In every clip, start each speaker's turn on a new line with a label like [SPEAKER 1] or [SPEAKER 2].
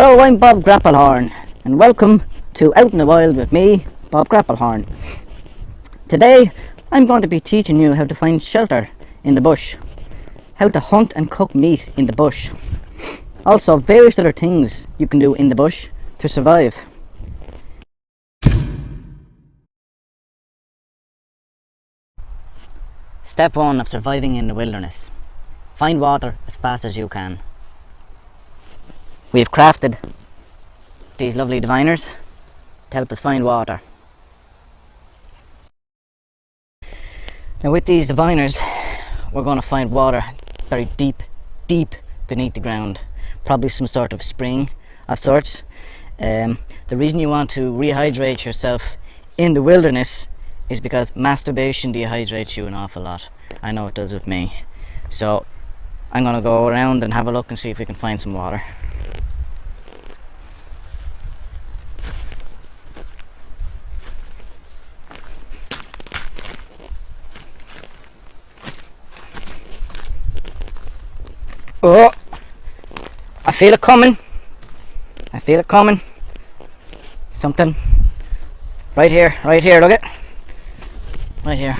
[SPEAKER 1] Hello, I'm Bob Grapplehorn, and welcome to Out in the Wild with me, Bob Grapplehorn. Today, I'm going to be teaching you how to find shelter in the bush, how to hunt and cook meat in the bush, also various other things you can do in the bush to survive. Step 1 of surviving in the wilderness. Find water as fast as you can. We've crafted these lovely diviners to help us find water. Now with these diviners, we're going to find water very deep beneath the ground. Probably some sort of spring of sorts. The reason you want to rehydrate yourself in the wilderness is because masturbation dehydrates you an awful lot. I know it does with me. So I'm going to go around and have a look and see if we can find some water. Oh, I feel it coming. I feel it coming. Something right here, look it. Right here.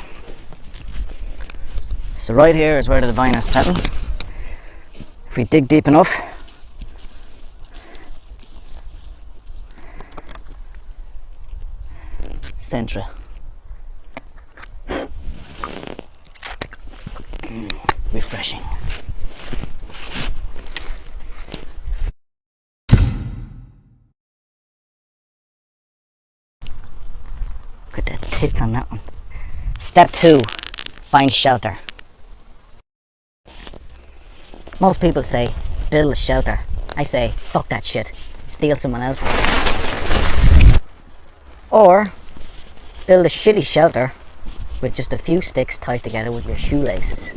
[SPEAKER 1] So right here is where the vine is settled. If we dig deep enough, Centra. Refreshing. Look at the tits on that one. Step 2, find shelter. Most people say, build a shelter. I say, fuck that shit. Steal someone else's. Or, build a shitty shelter with just a few sticks tied together with your shoelaces.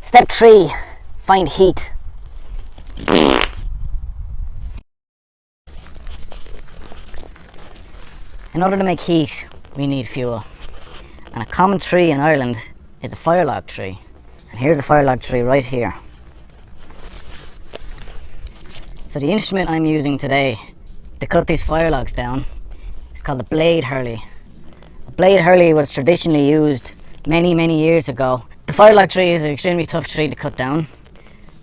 [SPEAKER 1] Step 3, find heat. In order to make heat, we need fuel. And a common tree in Ireland is the firelog tree. And here's a firelog tree right here. So the instrument I'm using today to cut these firelogs down is called a blade hurley. A blade hurley was traditionally used many years ago. The firelog tree is an extremely tough tree to cut down,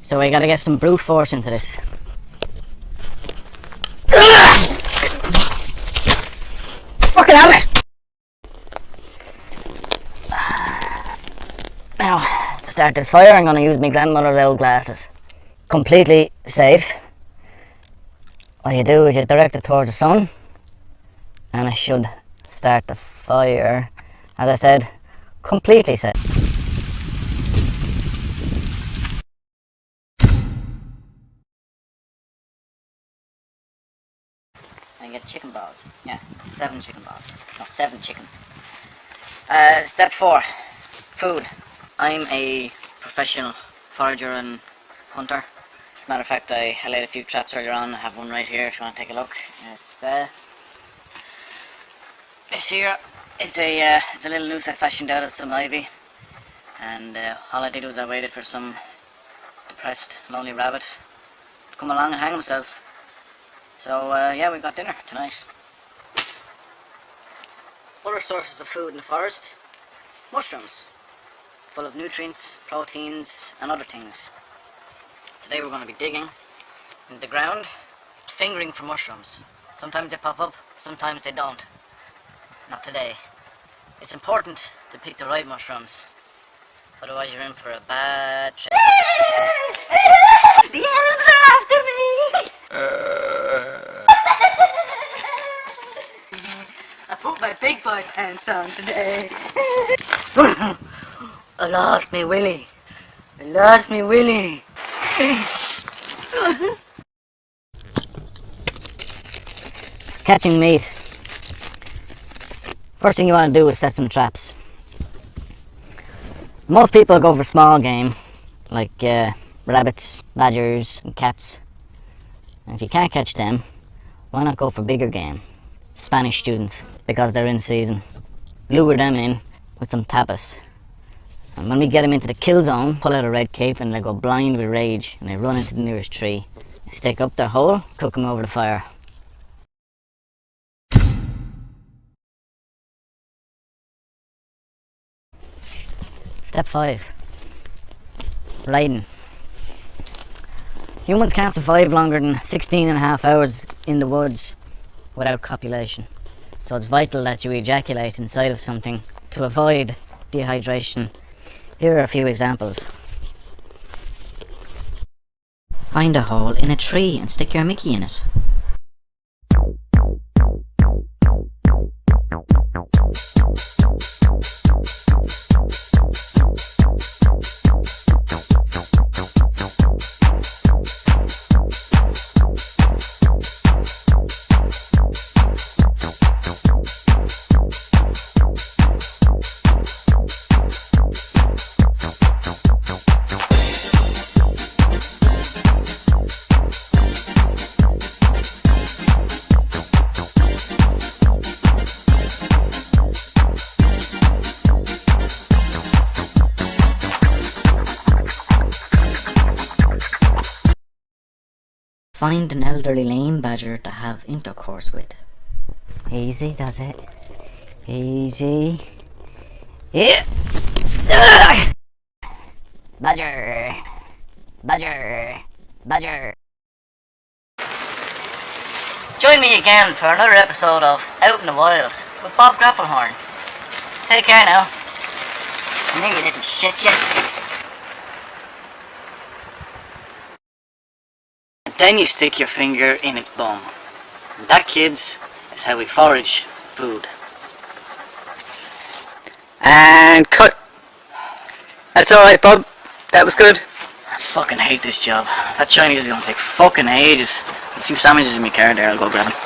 [SPEAKER 1] so I gotta get some brute force into this. Fucking hell it! Now, to start this fire, I'm gonna use my grandmother's old glasses. Completely safe. What you do is you direct it towards the sun, and it should start the fire. As I said, completely safe. I get chicken balls. Yeah, 7 chicken balls. No, 7 chicken. Step 4, food. I'm a professional forager and hunter. As a matter of fact, I laid a few traps earlier on. I have one right here if you want to take a look. It's this here is a little noose I fashioned out of some ivy, and all I did was I waited for some depressed, lonely rabbit to come along and hang himself. So yeah, we got dinner tonight. Other sources of food in the forest: mushrooms, full of nutrients, proteins and other things. Today we're going to be digging in the ground, fingering for mushrooms. Sometimes they pop up, sometimes they don't. Not today. It's important to pick the right mushrooms, otherwise you're in for a bad trip. The elves are after me! I put my big boy pants on today. I lost me willy. I lost me willy. Catching meat. First thing you want to do is set some traps. Most people go for small game, like rabbits, badgers and cats. And if you can't catch them, why not go for bigger game? Spanish students, because they're in season. Lure them in with some tapas. And when we get them into the kill zone, pull out a red cape and they go blind with rage and they run into the nearest tree. Stick up their hole, cook them over the fire. Step 5. Riding. Humans can't survive longer than 16.5 hours in the woods without copulation. So it's vital that you ejaculate inside of something to avoid dehydration. Here are a few examples. Find a hole in a tree and stick your Mickey in it. Find an elderly lame badger to have intercourse with. Easy does it. Easy. Yeah. Badger. Badger. Badger. Join me again for another episode of Out in the Wild with Bob Grapplehorn. Take care now. Come here, you little shit, you. Then you stick your finger in its bum. And that, kids, is how we forage food.
[SPEAKER 2] And cut. That's alright, Bob. That was good.
[SPEAKER 1] I fucking hate this job. That Chinese is gonna take fucking ages. There's a few sandwiches in my car there, I'll go grab them.